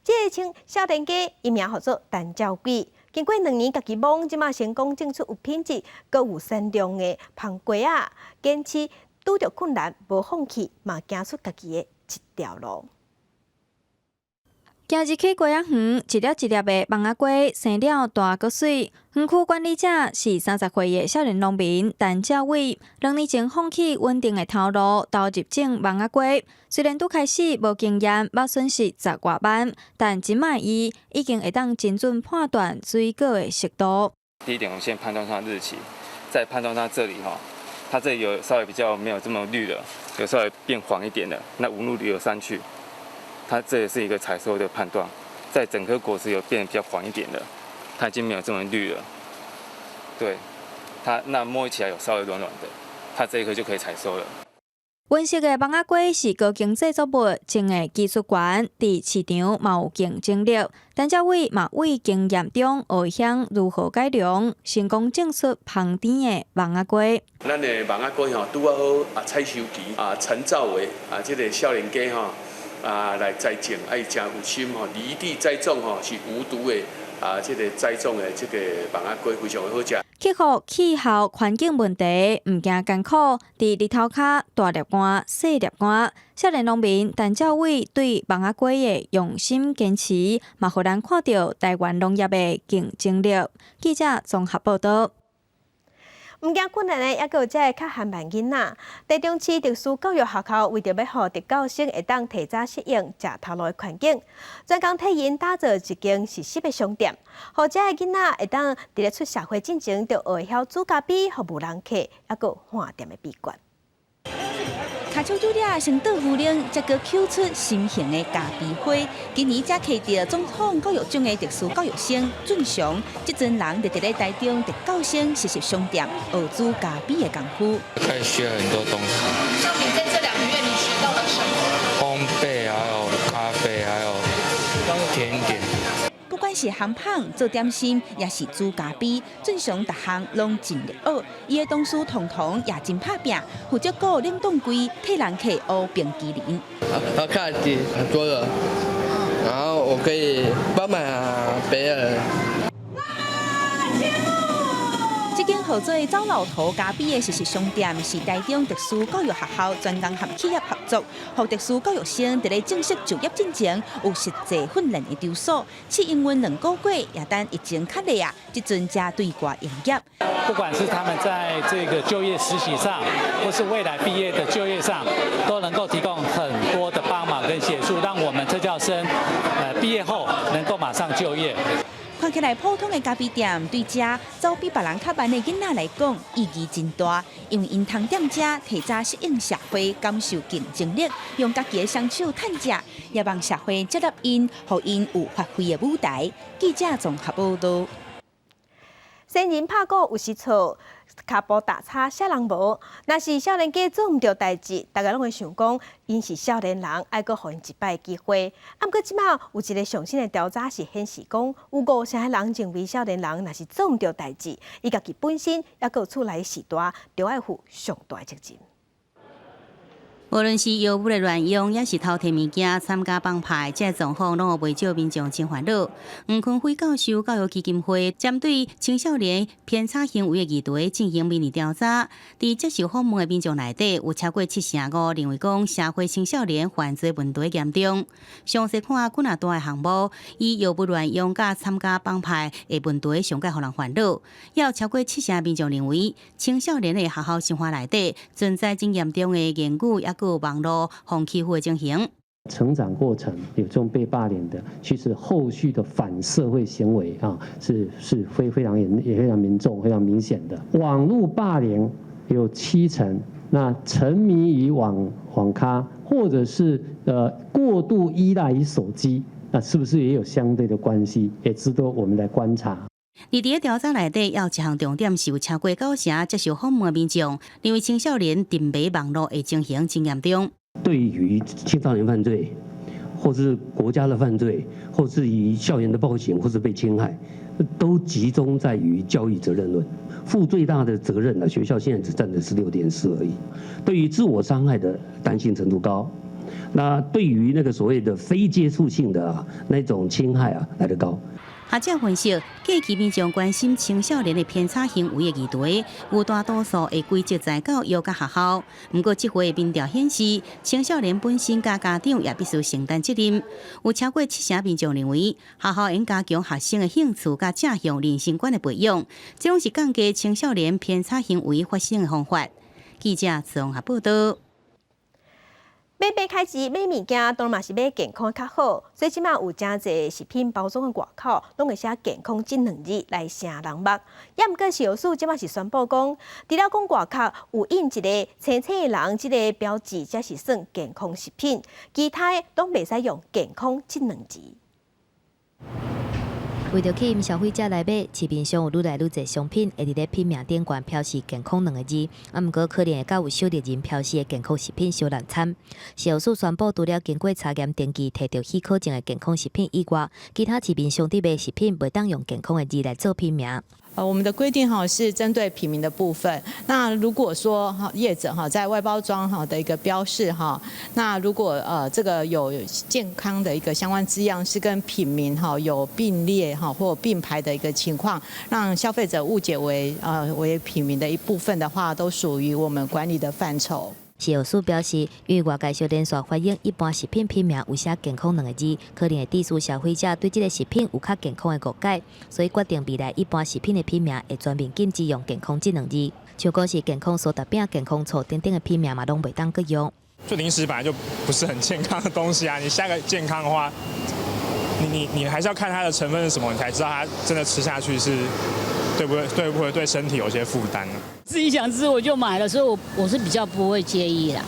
这个种少年家伊名叫做蛋椒龟。经过2年家己摸，即马成功种出有品质、阁有产量的芳瓜啊！坚持拄着困难无放弃，嘛行出家己的一条路。今日去瓜仔园，一粒一粒的芒仔瓜生了大个水。园区管理者是30岁的少年农民陈兆伟，2年前放弃稳定的头路，投入种芒仔瓜。虽然拄开始无经验，捌损失10外万，但即卖伊已经会当精准判断水果的熟度。第一点，我们先判断它日期，再判断它这里它这里有稍微比较没有这么绿了，有稍微变黄一点的，那纹路有散去。它这也是一个采收的判断，在整颗果实有变得比较黄一点的，它已经没有这么绿了。对，它那摸起来有稍微软软的，它这一颗就可以采收了。温室的芒仔瓜是高经济作物，种的技术悬，伫市场嘛有竞争力。陈兆伟嘛为经验中学晓如何改良，成功种出香甜的芒仔瓜。咱的芒仔瓜拄啊好采收期陈兆伟这个少年家来栽种，爱真有心离地栽种是无毒的这个栽种的这个芒仔瓜非常的好食。克服气候环境问题，唔惊艰苦，伫日头下大粒瓜、细粒瓜。少年农民陈兆伟对芒仔瓜的用心坚持，嘛互咱看到台湾农业的竞争力。记者综合报道。唔惊困难的，也有这较汉办囡仔。台中市特殊教育学校为着要互特教生会当提早适应食头路的环境，专工替因打造一间实习的商店，互这个囡仔会当伫咧出社会进前就学晓煮咖啡，服务人客，也有换店的秘诀。卡手煮了先倒牛奶，再搁抾出新型的咖啡花。今年才开到总统教育奖的特殊教育生俊雄，这阵人就伫咧台中特教生实习商店学煮咖啡的功夫。可以学很多东西。像你在这2个月，你学到了什么？烘焙，还有咖啡，还有甜点。不管是烘焙、做点心，也是煮咖啡，俊雄逐项拢尽力学。伊的同事彤彤也真拍拼，负责顾冷冻柜，替人客学冰淇淋。看很多人，然后我可以帮忙别人。这间号做走老头咖啡的实习商店，是台中特殊教育学校专工和企业合作，让特殊教育生伫咧正式就业进前有实际训练的场所。试营运2个月，也等疫情较厉啊，这阵才对外营业。不管是他们在这个就业实习上，或是未来毕业的就业上，都能够提供很多的帮忙跟协助，让我们特教生毕业后能够马上就业。看起来普通的咖啡店对这走比别人较慢的囡仔来讲意义真大，因为因通踮这提早适应社会，感受竞争力，用家己的双手趁食，也让社会接纳因，让因有发挥的舞台。记者综合报道。新人拍鼓有时错，脚步打叉啥人无？若是少年家做毋着代志，大家拢会想讲，因是少年人，爱阁互因一摆机会。啊，不过即马有一个上新的调查是显示讲，有50%的人认为少年人若是做毋着代志，伊家己本身也阁厝内时代，就爱负上大的责任。无论是药物的乱用，也是偷摕物件、参加帮派，这状况拢有袂少民众真烦恼。黄坤辉教授教育基金会针对青少年偏差行为的议题进行民意调查，伫接受访问的民众内底，有超过75%认为讲社会青少年犯罪问题严重。详细看几大大的项目，以药物乱用甲参加帮派的问题上界互人烦恼。也有超过70%民众认为，青少年的学校生活内底存在真严重的言语也有网络互欺负的情形。成长过程有这种被霸凌的，其实后续的反社会行为啊，是非常严重、非常明显的。网络霸凌有70%，那沉迷于网咖，或者是过度依赖于手机，那是不是也有相对的关系？也值得我们来观察。伫个调查内底，有一项重点是有超过90%接受访问的民众认为青少年沉迷网络的情形真严重。对于青少年犯罪，或是国家的犯罪，或是以校园的暴行，或是被侵害，都集中在于教育责任论，负最大的责任呢，学校现在只占的是6.4%而已。对于自我伤害的担心程度高，那对于那个所谓的非接触性的那种侵害来得高。学者分析，过去民众关心青少年的偏差行为的议题，有大多数会归结在教育甲学校。不过，这回民调显示，青少年本身甲家长也必须承担责任。有超过70%民众认为，学校应加强学生的兴趣甲正向人生观的培养，这种是降低青少年偏差行为发生的方法。记者综合报道。买白开支买物件，当然嘛是买健康较好，所以即马有真侪食品包装的外口，拢会写健康这2字来省人目。也毋过小数即马是宣布讲，除了讲外口有印一个青青的人即个标志，才是算健康食品，其他的拢袂使用健康这2字。为着吸引消费者来买，市面上有愈来愈侪商品会伫咧品名顶悬标示健康2个字，毋过可能会甲有少数人标示的健康食品相难参。食药署宣布，除了经过查验登记、摕到许可证的健康食品以外，其他市面上伫卖食品袂当用健康的字来做品名。我们的规定是针对品名的部分。那如果说业者在外包装的一个标示那如果这个有健康的一个相关字样是跟品名有并列或并排的一个情况，让消费者误解为品名的一部分的话，都属于我们管理的范畴。食药署表示，因为外界小连锁反映一般食品品名有写健康2个字，可能会致使消费者对这个食品有较健康的误解，所以决定未来一般食品的品名会全面禁止用健康这2字，像讲是健康苏打饼、健康醋等等的品名嘛，拢袂当搁用。就零食本来就不是很健康的东西啊，你下个健康的话，你还是要看它的成分是什么，你才知道它真的吃下去是对不会对身体有些负担呢？自己想吃我就买了，所以我是比较不会介意啦。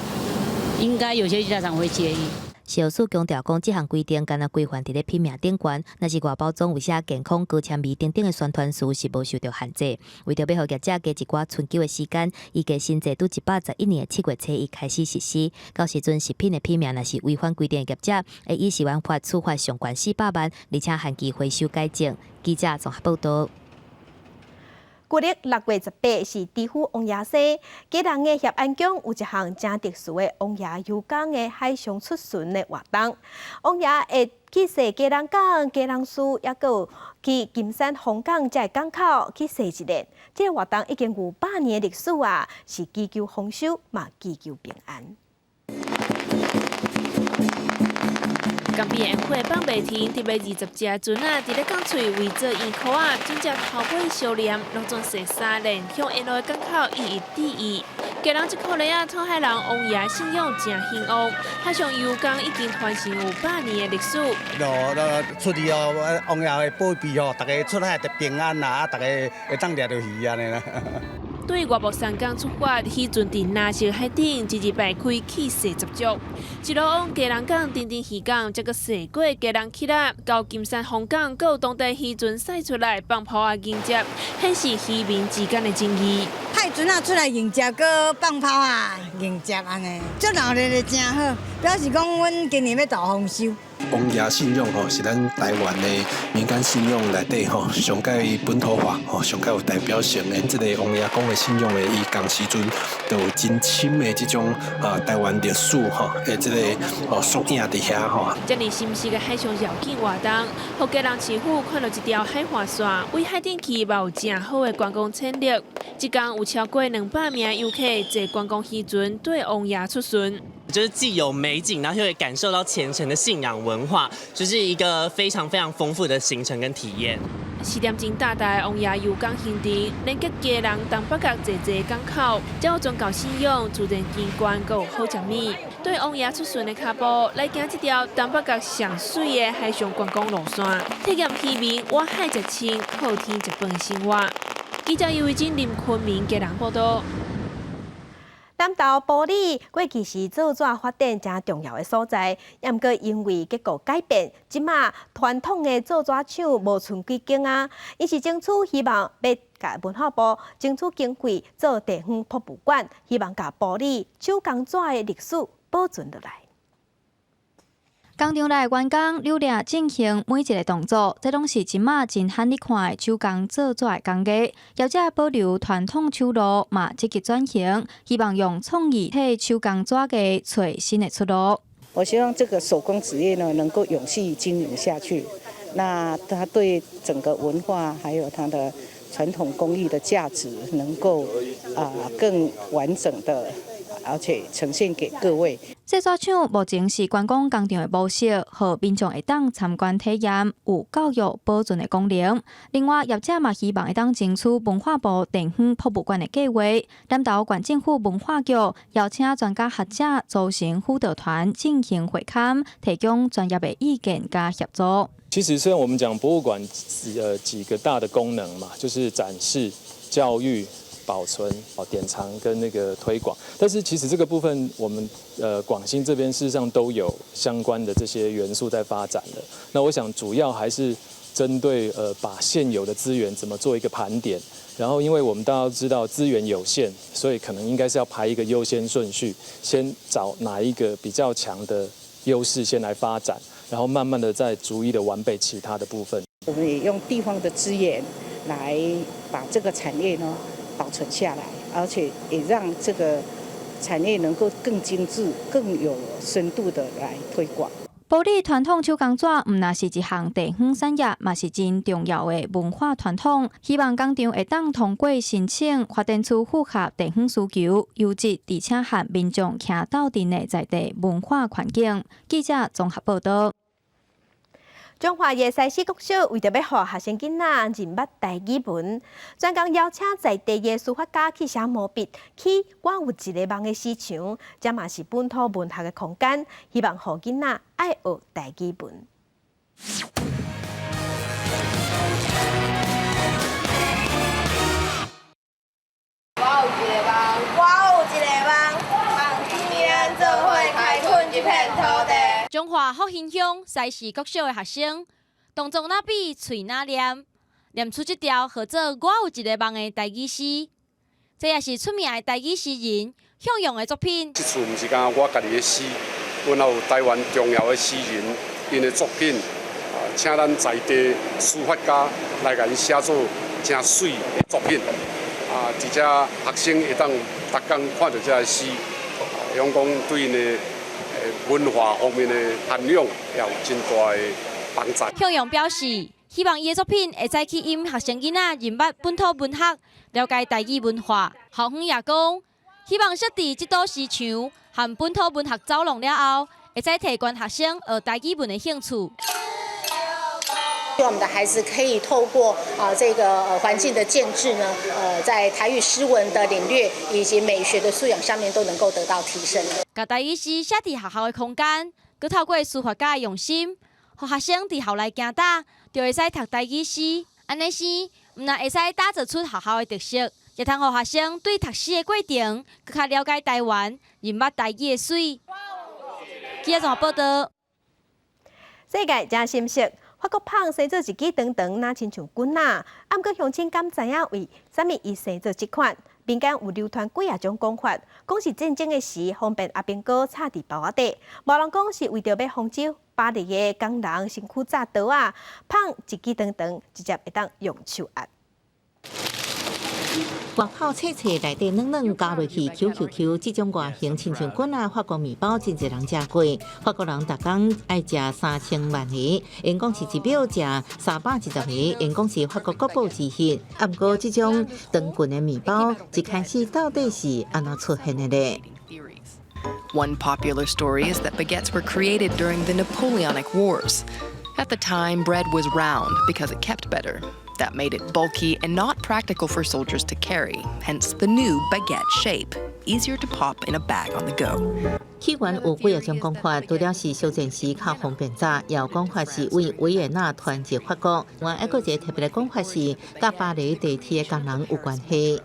应该有些家长会介意。食药署强调讲，这项规定敢若规范伫咧品名顶悬，若是外包装有写健康、高纤维等等的宣传词是无受到限制。为着要互业者加一寡春秋的时间，预计新制拄111年7月初1开始实施。到时阵食品的品名若是违反规定的业者，会以10万罚处罚上悬400万，而且限期回收改正。记者综合报道。旧历6月18是知府王爷生，基隆的协安宫有一项真特殊的王爷游港的海上出巡的活动。王爷会去踅基隆港、基隆市，也有去金山红港这港口去踅一日。这个活动已经有100年的历史啊，是祈求丰收嘛，祈求平安。江边宴会放白天，特别20只船啊，伫咧港喙围做圆箍啊，船只头尾相连，拢总踅3轮向沿路的港口一一抵意。基隆这块啊，通海人王爷信仰真兴旺，海上游港已经传承有100年的历史。出去哦，王爷会保庇哦，大家出海得平安啦，啊，大家会当掠到鱼安尼啦。对外部3港出发，渔船伫南石海顶一日排开去踅10足，一路往基隆港、丁丁渔港，再个踅过基隆起啦，到金山红港，有当地渔船驶出来放炮啊迎接，显示渔民之间的情谊。派船啊出来迎接，搁放炮啊迎接安尼，足闹热的真好，表示讲阮今年要大丰收。王爷信仰吼，是咱台湾的民间信仰内底吼，上界本土化吼，上界有代表性的。这个王爷公的信仰的，伊当时阵就有真深的这种台湾历史吼的这个缩影伫遐吼。这里新式的海上绕境活动，福建人市府看到一条海滑线，为海顶区嘛有正好的观光潜力。一天有超过200名游客坐观光渔船对王爷出巡。就是既有美景，然后又可以感受到虔诚的信仰文化，就是一个非常丰富的行程跟体验。4点钟大台王爷游港行程，连接家人东北角坐港口，才有宗教信仰、自然景观，还有好食物。对王爷出巡的脚步，来行这条东北角上水的海上观光路线，体验渔民wat海食青、靠天食饭的生活。记者尤维珍、林坤明家人报道。南投埔里过去是造纸发展真重要的所在，也毋过因为结构改变，即马传统的造纸厂无剩几间啊。因是争取希望要甲文化部争取经费做地方博物馆，希望甲埔里手工纸的历史保存落来。工厂内员工流利进行每一个动作，这拢是即马真罕你看的手工造纸的工艺。业者保留传统手路，嘛积极转型，希望用创意替手工纸艺找新的出路。我希望这个手工职业呢，能够永续经营下去。那它对整个文化还有它的传统工艺的价值，能够更完整的。而且呈现给各位。制纸厂目前是观光工厂的模式，和民众会当参观体验，有教育保存的功能。另外，业者嘛希望会当争取文化部地方博物馆的计划。南投县政府文化局邀请专家学者组成辅导团进行会勘，提供专业的意见加协助。其实，虽然我们讲博物馆几个大的功能嘛，就是展示、教育。保存、典藏跟那个推广，但是其实这个部分我们广兴这边事实上都有相关的这些元素在发展的。那我想主要还是针对把现有的资源怎么做一个盘点，然后因为我们大家都知道资源有限，所以可能应该是要排一个优先顺序，先找哪一个比较强的优势先来发展，然后慢慢的再逐一的完备其他的部分。我们也用地方的资源来把这个产业呢。保存下来，而且也让这个产业能够更精致、更有深度的来推广。埔里传统手工纸唔那是一项地方产业，嘛是真重要的文化传统。希望工厂会当通过申请发展出符合地方需求、优质而且和民众徛到阵的在地文化环境。记者综合报道。中华的西市国小为着要让学生囡仔认捌台语文，专工邀请在地的书法家去写毛笔，去我有一个梦的市场，这嘛是本土文学的空间，希望让囡仔爱学台语文。我有一个梦，我有一个梦，望天然做伙开垦一片土地。中华复兴乡西市国小的学生，动作那比嘴那念，念出这条号做“我有一个梦”的台语诗。这也是出名的台语诗人向阳的作品。这次不是讲我家己的诗，阮还有台湾重要的诗人因的作品，请咱在地书法家来甲因写作真水的作品，而且学生会当逐工看到这个诗，用讲对因的。文化方面的涵养也有真大的帮助。向阳表示，希望伊的作品会再去引学生囡仔认捌本土文学，了解台语文化。校方也讲，希望设置这道市场和本土文学走拢了后，会再提高学生学台语文的兴趣。希望我们的孩子可以透过这个环境的建制呢，在台语诗文的领略以及美学的素养上面都能够得到提升。把台语诗写伫学校的空间，佮透过书法家的用心，互学生伫校内行大，就会使读台语诗。安尼诗，唔但会使打造出学校的特色，也通互学生对读诗的过程更加了解台湾，认捌台语的水。记者综合报道。世界真心色。法国胖生做一支长长，那亲像棍啊。啊，毋过乡亲敢知影为啥物伊生做即款？民间有流传几种讲法，讲是战争的时方便阿兵哥插伫包仔底，无人讲是为着要防止巴黎的工人身躯炸刀啊，胖一支长长，直接会当用手压。外泡脆脆，内底软软，加落去 QQQ， 这种外形亲像棍啊，法国面包真侪人食过。法国人逐工爱食3000万个，因讲是一秒食310个，因讲是法国国宝之一。啊，不过这种长棍的面包一开始到底是安怎出现的呢？One popular story is that baguettes were created during the Napoleonic Wars. At the time, bread was round because it kept better. That made it bulky and not practical for soldiers to carry, hence the new baguette shape, easier to pop in a bag on the go. 起源有几种讲法，除了是小战时较方便炸，也有讲法是为维也纳团结法国。另外一个特别的讲法是，甲巴黎地铁的工人有关系。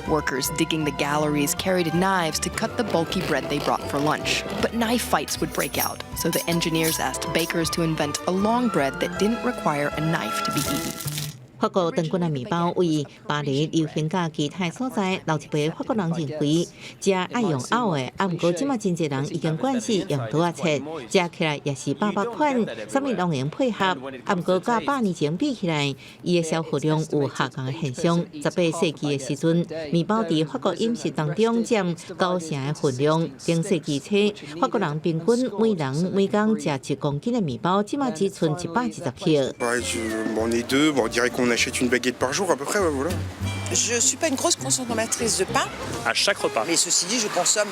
Workers digging the galleries carried knives to cut the bulky bread they brought for lunch. But knife fights would break out, so the engineers asked bakers to invent a long bread that didn't require a knife to be eaten. 法国长棍的面包为巴黎流行甲其他所在，老一辈法国人认为食爱用拗的，啊，不过即马真侪人已经惯习用刀啊切，食起来也是百款，啥物拢能配合。啊，不过甲100年前比起来，伊的消耗量有下降的现象。18世纪的时阵，面包伫法国饮食当中占9成的分量。中世纪初，法国人平均每人每工食1公斤的面包，即马只剩120克。achète une baguette par jour à peu près, ouais, voilà. Je ne suis pas une grosse consommatrice de pain. À chaque repas. Mais ceci dit, je consomme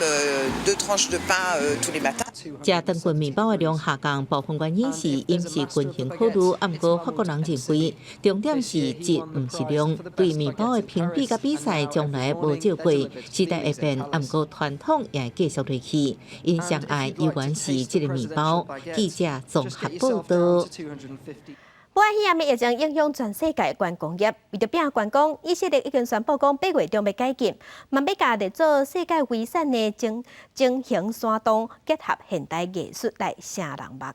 2 tranches de pain tous les matins. 食长棍面包的量下降，部分原因是饮食均衡考虑。啊，不过法国人认为，重点是质，唔是量。对面包的评比甲比赛从来无少过，时代会变，啊，不过传统也会继续落去。因上爱依然是这个面包。记者综合报道。武汉肺炎疫情影响全世界观光业，为着拼观光，以色列已经宣布讲8月中要解禁，嘛要加入做世界遗产的精型山洞，结合现代艺术来成人目。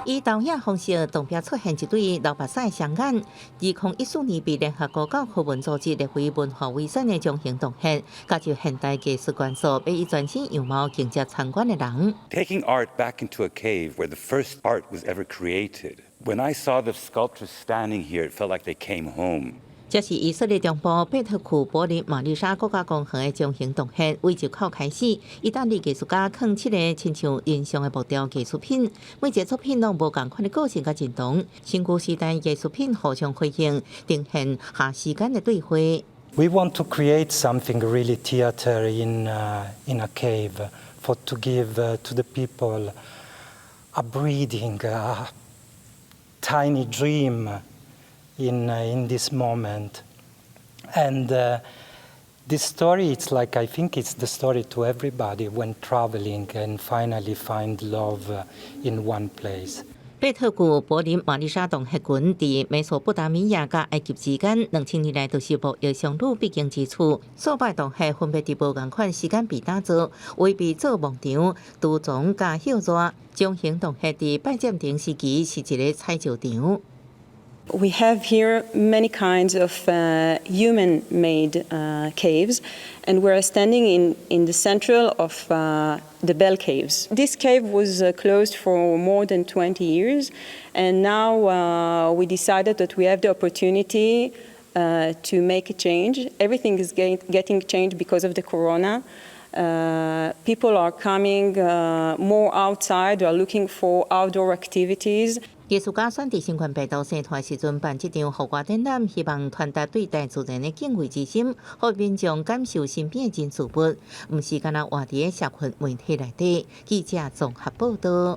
以导演方式同标出现一对老白晒双眼。2014年被联合国教科文组织列为文化遗产的中型洞穴，加入现代艺术元素，俾伊全身样貌竞接参观的人。Taking art back into a cave where the first art was ever created. When I saw the sculptures standing here, it felt like they came home. 这是以色列中部贝特库柏林玛丽莎国家公园的中型洞穴，为入口开始，意大利艺术家放7个亲像人像的木雕艺术品，每一个作品拢无同款的个性甲认同。新旧时代艺术品互相辉映，呈现下时间的对话。We want to create something really theater in a cave, to give to the people a breathing, a tiny dream. In this moment, and this story, it's like I think it's the story to everybody when traveling and finally find love in one place. 贝特古柏林玛丽莎洞穴群伫美索不达米亚甲埃及之间，2000年来都是贸易商路必经之处。数百洞穴分别伫无同款时间被打造，围被做牧场、杜总甲秀热。中型洞穴伫拜占庭时期是一个采石场。We have here many kinds of human-made caves, and we're standing in the center of the Bell Caves. This cave was closed for more than 20 years, and now we decided that we have the opportunity to make a change. Everything is getting changed because of the corona. People are coming more outside, they are looking for outdoor activities. 艺术家选伫新冠病毒生团时阵办这场户外展览，希望传达对大自然的敬畏之心，互民众感受身边的真事物，毋是干那活伫社群媒体内底。记者综合报道。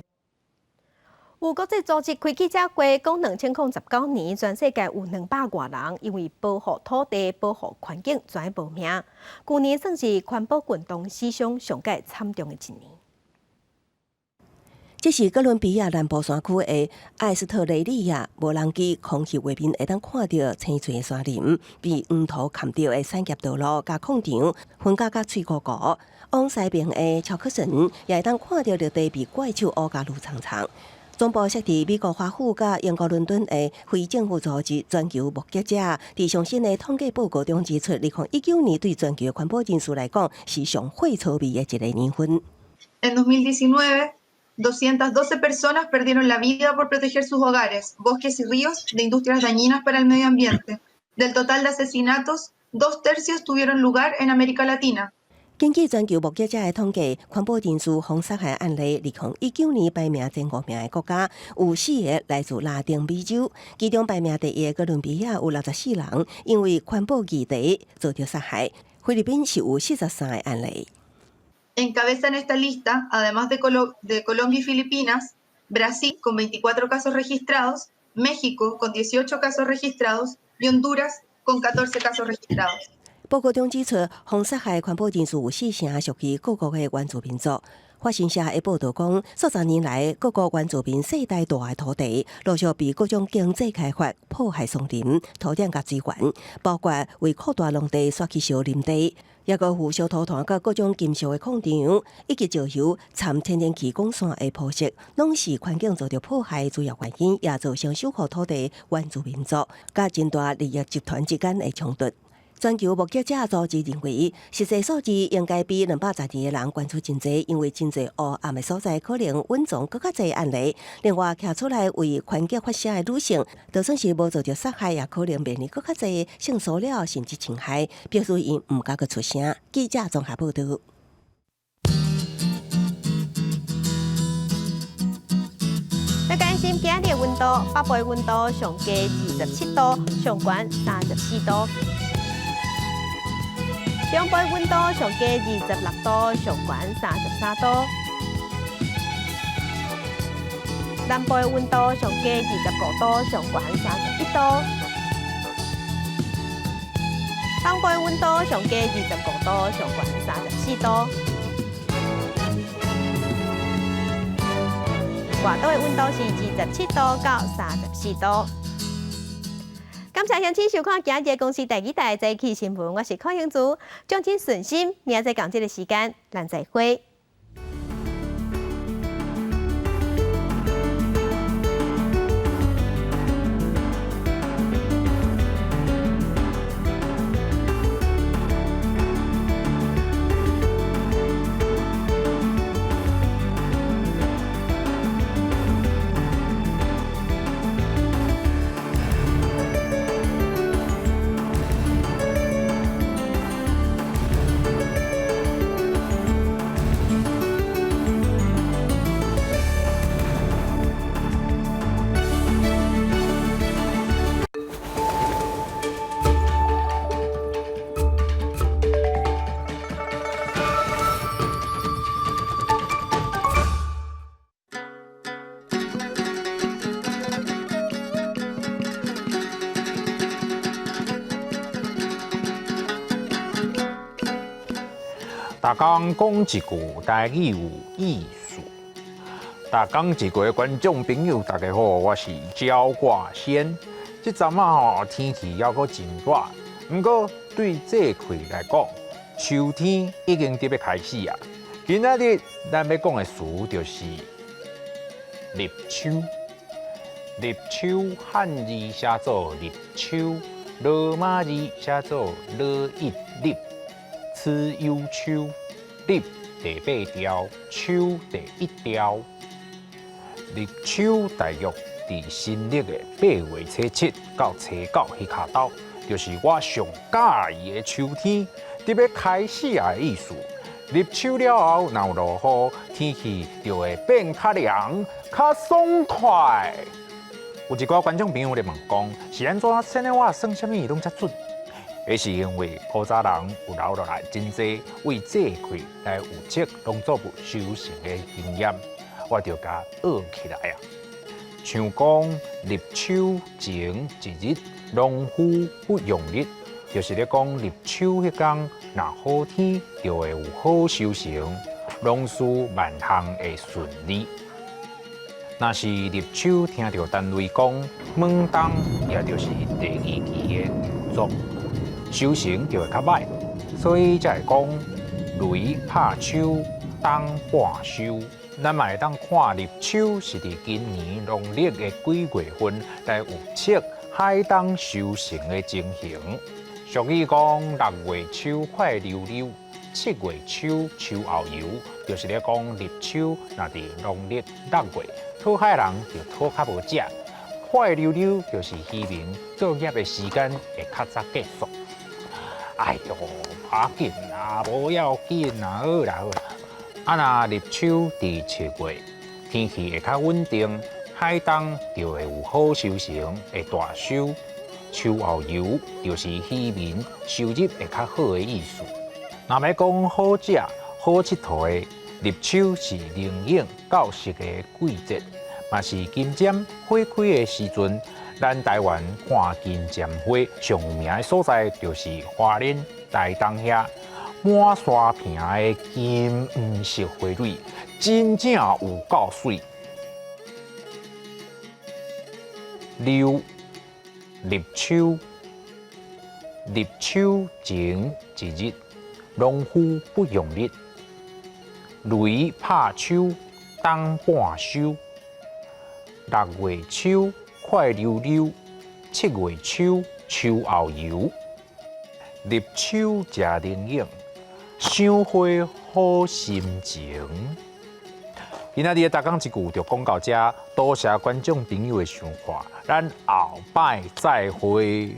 有国际组织开记者会，讲2019年全世界有200多人因为保护土地、保护环境全无命。去年算是环保运动史上上界惨重的一年。这是哥伦比亚南部山区的埃斯特雷利亚无人机空气画面，会当看到青翠的山林，被黄土砍掉的产业道路甲矿场，分甲甲脆糊糊。往西边的乔克森也会当看到绿地被怪兽乌甲路长长。总部设伫美国华府甲英国伦敦的非政府组织全球目击者，伫上新的统计报告中指出，2019年对全球环保人数来讲是上会错味的一个年份。En 2019, 212 personas perdieron la vida por proteger sus hogares, bosques y ríos de industrias dañinas para el medio ambiente. Del total de asesinatos, 2/3 tuvieron lugar en América Latina. 根据全球目击者的统计，环保人数凶杀害案例，2019年排名前5名的国家有4个来自拉丁美洲，其中排名第1的哥伦比亚有64人因为环保议题遭到杀害，菲律宾是有43个案例。Encabezan esta lista, además de Colombia y Filipinas, Brasil con 24 casos registrados, México con 18 casos registrados y Honduras con 14 casos registrados. 报告中指出，凶杀害环保人数有4成属于各国的原住民族。法新社的报道讲，数十年来，各国原住民世代大的土地，陆续被各种经济开发破坏松林、土壤甲资源，包括为扩大农地刷去小林地，也个腐蚀土团甲各种金属的矿场，以及石油掺天然气管线的铺设，拢是环境遭到破坏的主要原因，也造成守护土地原住民族甲真大利益集团之间的冲突。全球目击者组织认为，实际数字应该比212个人关注真侪，因为真侪黑暗的所在可能蕴藏更较侪案例。另外，徛出来为环境发声的女性，就算是无遭到杀害，也可能面临更较侪性骚扰甚至侵害，表示因唔敢去出声。记者综合报道。要关心今日的温度，北部的温度上低27度，上悬34度。中部温度上低26度，上悬33度；南部温度上低25度，上悬31度；东部温度上低25度，上悬34度；外岛的温度是27度到34度。感谢乡亲收看今日公司第2台早起新闻，我是柯英祖，将请顺心，明仔同这个时间，咱再会。大家讲一句台语有意思。大家一句的观众朋友，大家好，我是焦挂先。这阵天气还阁真热，不过对这块来讲，秋天已经得要开始啊。今仔日咱要讲的词就是立秋。立秋汉字写作立秋，罗马字写作罗一立。此有秋，立第8条，秋第1条。立秋大约伫新历的8月初7到初9迄卡斗，就是我上介意的秋天，伫要开始的意思。立秋了后，若有落雨，天气就会变较凉、较爽快。有一寡观众朋友咧问讲，是安怎生的我算什么拢遮准？那是因为古早人有留落来真济为这块来有这农作物收成的经验，我就甲学起来啊。像讲立秋前一日，农夫不用力，就是咧讲立秋迄天，若好天就会有好收成，农事万项会顺利。若是立秋听到单位讲猛冬，也就是第2期的作。收成就会较歹，所以才会讲雷拍秋，冬半收。咱嘛会当看立秋是伫今年农历的几月份来预测海东收成的情形。俗语讲6月秋快溜溜，7月秋秋后游，就是咧讲立秋若伫农历6月，讨海人就讨较无食，快溜溜就是希望作业的时间会较早结束。哎呦，怕紧啊，无要紧啊，好啦好啦。若立秋伫7月，天气会较稳定，海东就会有好收成，会大收。秋后游就是渔民收入会较好的意思。若要讲好食、好佚佗的，立秋是灵应到实的季节，嘛是金针花开的时阵。咱台湾看金针花上有名的所在，就是花莲台东遐满山坪的金黄色花蕊，真正有够水。立秋，立秋前一日，农夫不用力，雷拍秋，当半收。6月秋快溜溜，7月秋秋后游。立秋食灵应，赏花好心情。今仔日的大讲一句就讲到这，多谢观众朋友的收看，咱后摆再会。